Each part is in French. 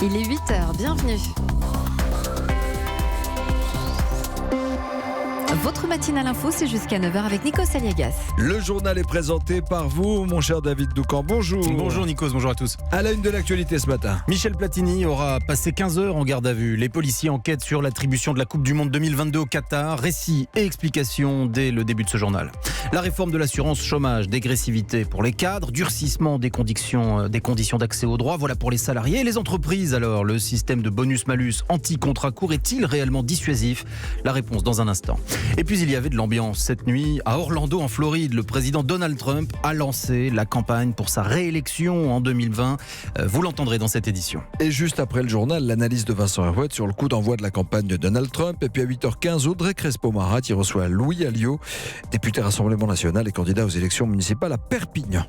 Il est 8h, bienvenue. Votre matinale info, c'est jusqu'à 9h avec Nikos Aliagas. Le journal est présenté par vous, mon cher David Doucan. Bonjour. Bonjour Nikos, bonjour à tous. À la une de l'actualité ce matin. Michel Platini aura passé 15 heures en garde à vue. Les policiers enquêtent sur l'attribution de la Coupe du Monde 2022 au Qatar. Récit et explication dès le début de ce journal. La réforme de l'assurance chômage, dégressivité pour les cadres, durcissement des conditions d'accès aux droits. Voilà pour les salariés. Et les entreprises alors, le système de bonus-malus anti-contrat court est-il réellement dissuasif? La réponse dans un instant. Et puis il y avait de l'ambiance cette nuit à Orlando en Floride. Le président Donald Trump a lancé la campagne pour sa réélection en 2020. Vous l'entendrez dans cette édition. Et juste après le journal, l'analyse de Vincent Herouet sur le coup d'envoi de la campagne de Donald Trump. Et puis à 8h15, Audrey Crespo-Marat qui reçoit Louis Alliot, député Rassemblement National et candidat aux élections municipales à Perpignan.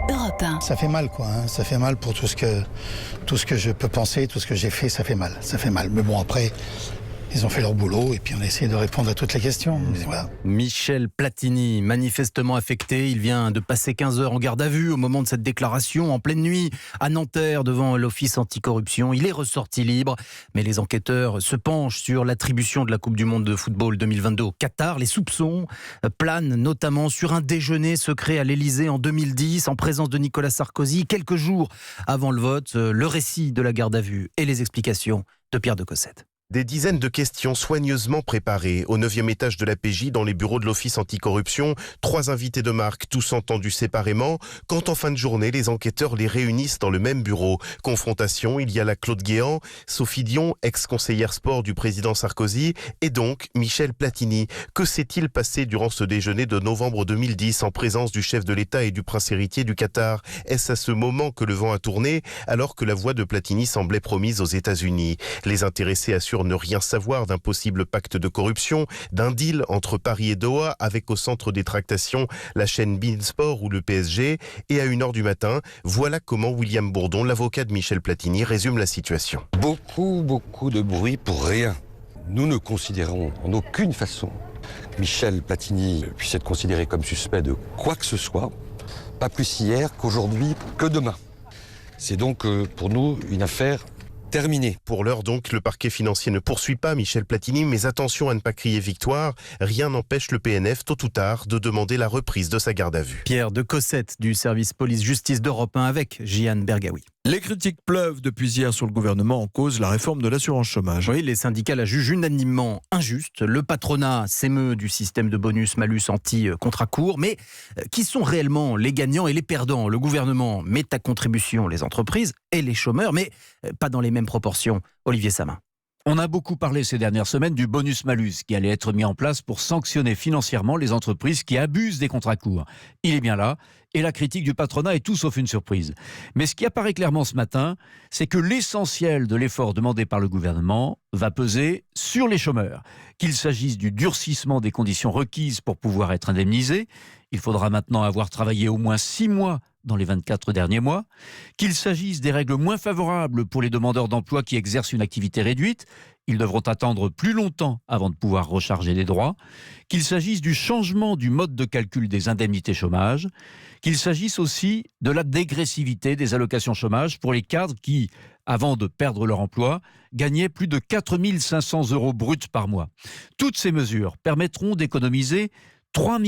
Europe 1. Ça fait mal, quoi. Ça fait mal pour tout ce que je peux penser, tout ce que j'ai fait, ça fait mal. Ça fait mal. Mais bon, après, ils ont fait leur boulot et puis on a essayé de répondre à toutes les questions. Mais voilà. Michel Platini, manifestement affecté. Il vient de passer 15 heures en garde à vue au moment de cette déclaration en pleine nuit à Nanterre devant l'Office anticorruption. Il est ressorti libre, mais les enquêteurs se penchent sur l'attribution de la Coupe du Monde de football 2022 au Qatar. Les soupçons planent notamment sur un déjeuner secret à l'Elysée en 2010 en présence de Nicolas Sarkozy. Quelques jours avant le vote, le récit de la garde à vue et les explications de Pierre de Cossette. Des dizaines de questions soigneusement préparées au 9e étage de la PJ dans les bureaux de l'Office anticorruption. 3 invités de marque, tous entendus séparément, quand en fin de journée, les enquêteurs les réunissent dans le même bureau. Confrontation, il y a la Claude Guéant, Sophie Dion, ex-conseillère sport du président Sarkozy, et donc Michel Platini. Que s'est-il passé durant ce déjeuner de novembre 2010 en présence du chef de l'État et du prince héritier du Qatar? Est-ce à ce moment que le vent a tourné, alors que la voix de Platini semblait promise aux États-Unis? Les intéressés assurent ne rien savoir d'un possible pacte de corruption, d'un deal entre Paris et Doha avec au centre des tractations la chaîne beIN Sport ou le PSG. Et à 1h du matin, voilà comment William Bourdon, l'avocat de Michel Platini, résume la situation. Beaucoup de bruit pour rien. Nous ne considérons en aucune façon que Michel Platini puisse être considéré comme suspect de quoi que ce soit, pas plus hier qu'aujourd'hui que demain. C'est donc pour nous une affaire terminé. Pour l'heure donc, le parquet financier ne poursuit pas Michel Platini, mais attention à ne pas crier victoire. Rien n'empêche le PNF, tôt ou tard, de demander la reprise de sa garde à vue. Pierre de Cossette du service police-justice d'Europe 1 avec Jian Bergaoui. Les critiques pleuvent depuis hier sur le gouvernement en cause la réforme de l'assurance chômage. Oui, les syndicats la jugent unanimement injuste. Le patronat s'émeut du système de bonus-malus anti-contrat court. Mais qui sont réellement les gagnants et les perdants? Le gouvernement met à contribution les entreprises et les chômeurs, mais pas dans les mêmes proportions. Olivier Samin. On a beaucoup parlé ces dernières semaines du bonus-malus qui allait être mis en place pour sanctionner financièrement les entreprises qui abusent des contrats courts. Il est bien là, et la critique du patronat est tout sauf une surprise. Mais ce qui apparaît clairement ce matin, c'est que l'essentiel de l'effort demandé par le gouvernement va peser sur les chômeurs. Qu'il s'agisse du durcissement des conditions requises pour pouvoir être indemnisé, il faudra maintenant avoir travaillé au moins 6 mois dans les 24 derniers mois, qu'il s'agisse des règles moins favorables pour les demandeurs d'emploi qui exercent une activité réduite, ils devront attendre plus longtemps avant de pouvoir recharger des droits, qu'il s'agisse du changement du mode de calcul des indemnités chômage, qu'il s'agisse aussi de la dégressivité des allocations chômage pour les cadres qui, avant de perdre leur emploi, gagnaient plus de 4 500 € bruts par mois. Toutes ces mesures permettront d'économiser 3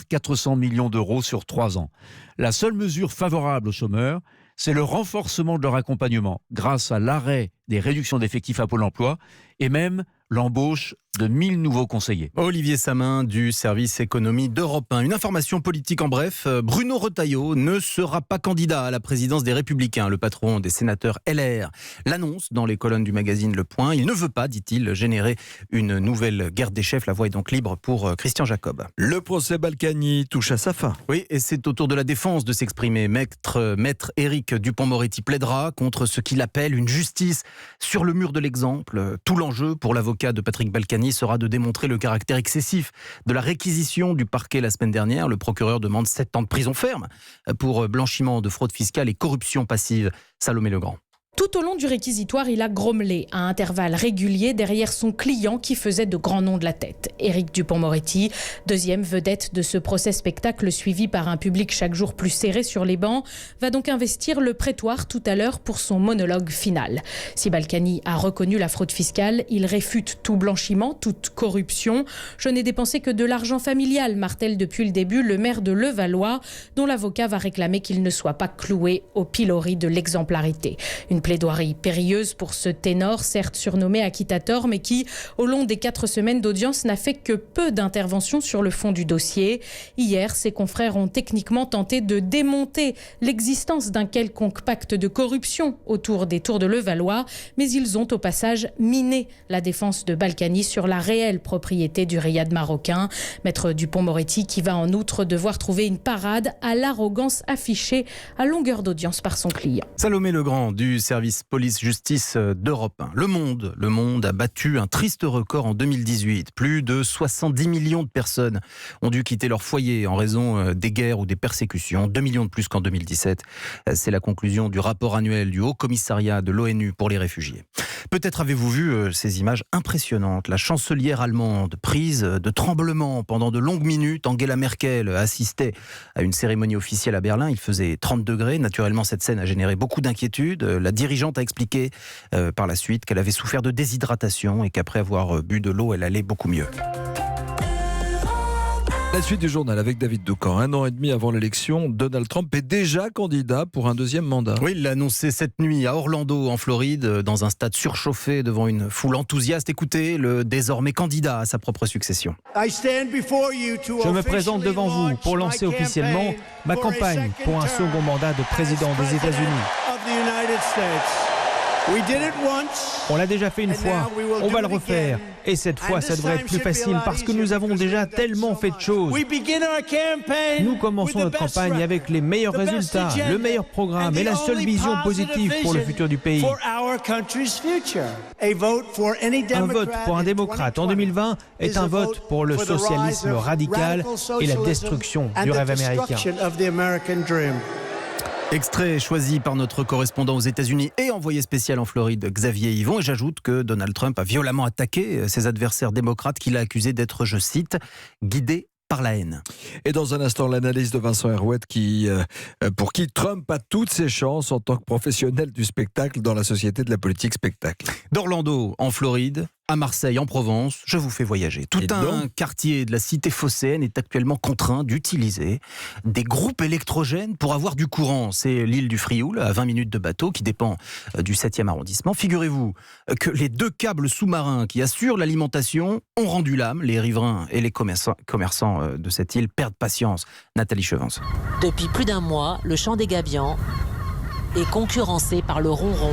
400 millions d'euros sur 3 ans. La seule mesure favorable aux chômeurs, c'est le renforcement de leur accompagnement grâce à l'arrêt des réductions d'effectifs à Pôle emploi et même l'embauche de 1000 nouveaux conseillers. Olivier Samin du service économie d'Europe 1. Une information politique en bref, Bruno Retailleau ne sera pas candidat à la présidence des Républicains, le patron des sénateurs LR. L'annonce dans les colonnes du magazine Le Point. Il ne veut pas, dit-il, générer une nouvelle guerre des chefs. La voie est donc libre pour Christian Jacob. Le procès Balkany touche à sa fin. Oui, et c'est au tour de la défense de s'exprimer. Maître Éric Dupond-Moretti plaidera contre ce qu'il appelle une justice sur le mur de l'exemple. Tout l'enjeu pour l'avocat de Patrick Balkany sera de démontrer le caractère excessif de la réquisition du parquet la semaine dernière. Le procureur demande 7 ans de prison ferme pour blanchiment de fraude fiscale et corruption passive. Salomé Legrand. Tout au long du réquisitoire, il a grommelé à intervalles réguliers derrière son client qui faisait de grands noms de la tête. Éric Dupond-Moretti, deuxième vedette de ce procès-spectacle suivi par un public chaque jour plus serré sur les bancs, va donc investir le prétoire tout à l'heure pour son monologue final. Si Balkany a reconnu la fraude fiscale, il réfute tout blanchiment, toute corruption. « Je n'ai dépensé que de l'argent familial », martèle depuis le début le maire de Levallois, dont l'avocat va réclamer qu'il ne soit pas cloué au pilori de l'exemplarité. Une plaidoirie périlleuse pour ce ténor, certes surnommé acquittator, mais qui, au long des 4 semaines d'audience, n'a fait que peu d'interventions sur le fond du dossier. Hier, ses confrères ont techniquement tenté de démonter l'existence d'un quelconque pacte de corruption autour des tours de Levallois, mais ils ont au passage miné la défense de Balkany sur la réelle propriété du riad marocain. Maître Dupond-Moretti qui va en outre devoir trouver une parade à l'arrogance affichée à longueur d'audience par son client. Salomé Legrand du service police-justice d'Europe 1. Le monde a battu un triste record en 2018. Plus de 70 millions de personnes ont dû quitter leur foyer en raison des guerres ou des persécutions. 2 millions de plus qu'en 2017. C'est la conclusion du rapport annuel du Haut Commissariat de l'ONU pour les réfugiés. Peut-être avez-vous vu ces images impressionnantes. La chancelière allemande prise de tremblements pendant de longues minutes. Angela Merkel assistait à une cérémonie officielle à Berlin. Il faisait 30 degrés. Naturellement, cette scène a généré beaucoup d'inquiétudes. La dirigeante a expliqué par la suite qu'elle avait souffert de déshydratation et qu'après avoir bu de l'eau, elle allait beaucoup mieux. La suite du journal avec David Doucan. 1 an et demi avant l'élection, Donald Trump est déjà candidat pour un deuxième mandat. Oui, il l'a annoncé cette nuit à Orlando, en Floride, dans un stade surchauffé devant une foule enthousiaste. Écoutez, le désormais candidat à sa propre succession. Je me présente devant vous pour lancer officiellement ma campagne pour un second mandat de président des États-Unis. On l'a déjà fait une fois, on va le refaire. Et cette fois, ça devrait être plus facile parce que nous avons déjà tellement fait de choses. Nous commençons notre campagne avec les meilleurs résultats, le meilleur programme et la seule vision positive pour le futur du pays. Un vote pour un démocrate en 2020 est un vote pour le socialisme radical et la destruction du rêve américain. Extrait choisi par notre correspondant aux États-Unis et envoyé spécial en Floride, Xavier Yvon. Et j'ajoute que Donald Trump a violemment attaqué ses adversaires démocrates qu'il a accusés d'être, je cite, guidés par la haine. Et dans un instant, l'analyse de Vincent Herouet pour qui Trump a toutes ses chances en tant que professionnel du spectacle dans la société de la politique spectacle. D'Orlando, en Floride, à Marseille, en Provence, je vous fais voyager. Tout un quartier de la cité phocéenne est actuellement contraint d'utiliser des groupes électrogènes pour avoir du courant. C'est l'île du Frioul, à 20 minutes de bateau, qui dépend du 7e arrondissement. Figurez-vous que les 2 câbles sous-marins qui assurent l'alimentation ont rendu l'âme. Les riverains et les commerçants de cette île perdent patience. Nathalie Chevance. Depuis plus d'1 mois, le champ des Gabians est concurrencé par le ronron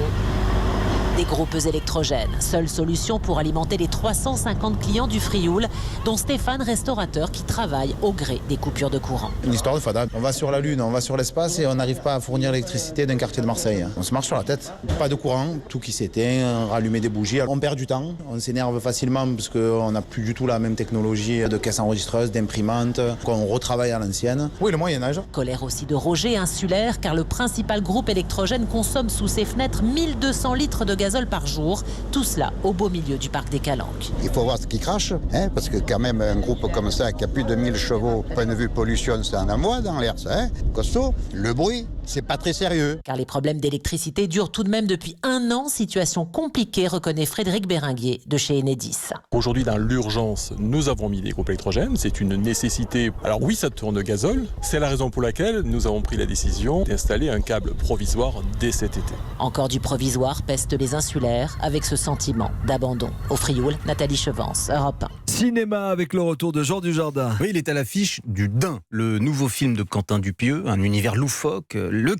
des groupes électrogènes. Seule solution pour alimenter les 350 clients du Frioul, dont Stéphane, restaurateur, qui travaille au gré des coupures de courant. Une histoire de fada. On va sur la Lune, on va sur l'espace et on n'arrive pas à fournir l'électricité d'un quartier de Marseille. On se marche sur la tête. Pas de courant, tout qui s'éteint, rallumer des bougies. On perd du temps, on s'énerve facilement parce qu'on n'a plus du tout la même technologie de caisse enregistreuse, d'imprimante, qu'on retravaille à l'ancienne. Oui, le Moyen-Âge. Colère aussi de Roger, insulaire, car le principal groupe électrogène consomme sous ses fenêtres 1200 litres de gazole par jour. Tout cela au beau milieu du parc des Calanques. Il faut voir ce qui crache, parce que quand même un groupe comme ça qui a plus de 1000 chevaux, point de vue pollution, c'est un amour dans l'air, ça, costaud. Le bruit, c'est pas très sérieux. Car les problèmes d'électricité durent tout de même depuis 1 an. Situation compliquée, reconnaît Frédéric Béringuier de chez Enedis. Aujourd'hui, dans l'urgence, nous avons mis des groupes électrogènes. C'est une nécessité. Alors oui, ça tourne au gazole. C'est la raison pour laquelle nous avons pris la décision d'installer un câble provisoire dès cet été. Encore du provisoire, pestent les insulaires avec ce sentiment d'abandon. Au Frioul, Nathalie Chevance, Europe 1. Cinéma avec le retour de Jean Dujardin. Oui, il est à l'affiche du Dain, le nouveau film de Quentin Dupieux, un univers loufoque. La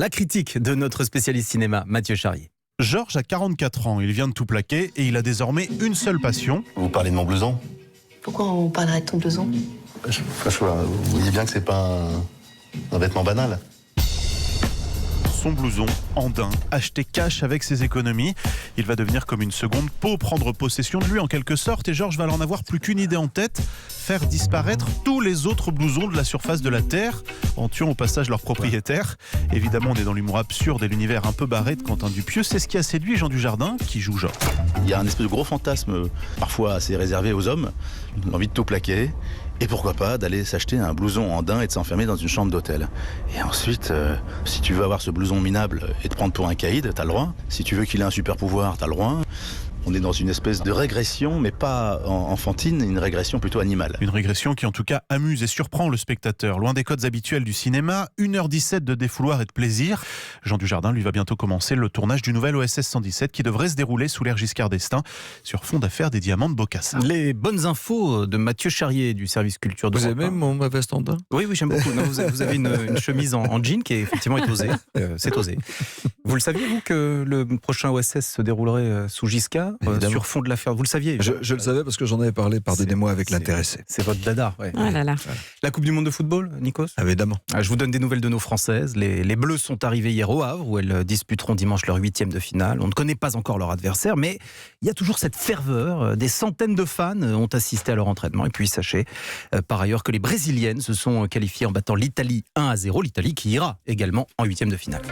critique de notre spécialiste cinéma, Mathieu Charrier. Georges a 44 ans, il vient de tout plaquer et il a désormais une seule passion. Vous parlez de mon blouson? Pourquoi on parlerait de ton blouson? Vous voyez bien que c'est pas un vêtement banal. Son blouson, andin, acheté cash avec ses économies. Il va devenir comme une seconde peau, prendre possession de lui en quelque sorte. Et Georges va en avoir plus qu'une idée en tête, faire disparaître tous les autres blousons de la surface de la Terre, en tuant au passage leur propriétaire. Évidemment, on est dans l'humour absurde et l'univers un peu barré de Quentin Dupieux. C'est ce qui a séduit Jean Dujardin, qui joue Georges. Il y a un espèce de gros fantasme, parfois assez réservé aux hommes, l'envie de tout plaquer. Et pourquoi pas d'aller s'acheter un blouson andin et de s'enfermer dans une chambre d'hôtel. Et ensuite, si tu veux avoir ce blouson minable et te prendre pour un caïd, t'as le droit. Si tu veux qu'il ait un super pouvoir, t'as le droit. On est dans une espèce de régression, mais pas enfantine, une régression plutôt animale. Une régression qui en tout cas amuse et surprend le spectateur. Loin des codes habituels du cinéma, 1h17 de défouloir et de plaisir. Jean Dujardin lui va bientôt commencer le tournage du nouvel OSS 117 qui devrait se dérouler sous l'ère Giscard d'Estaing sur fond d'affaires des diamants de Bocassa. Les bonnes infos de Mathieu Charrier du service culture de Vous aimez ma veste andin ? Oui, j'aime beaucoup. Non, vous avez une chemise en jean qui est effectivement osée. C'est osé. Vous le saviez, vous, que le prochain OSS se déroulerait sous Giscard, sur fond de l'affaire ? Vous le saviez ? Je le savais parce que j'en avais parlé, pardonnez-moi, avec l'intéressé. C'est votre dada. Ouais. Oh là là. La Coupe du Monde de football, Nikos ? Évidemment. Je vous donne des nouvelles de nos Françaises. Les Bleus sont arrivées hier au Havre, où elles disputeront dimanche leur 8e de finale. On ne connaît pas encore leur adversaire, mais il y a toujours cette ferveur. Des centaines de fans ont assisté à leur entraînement. Et puis sachez, par ailleurs, que les Brésiliennes se sont qualifiées en battant l'Italie 1-0. L'Italie qui ira également en 8e de finale.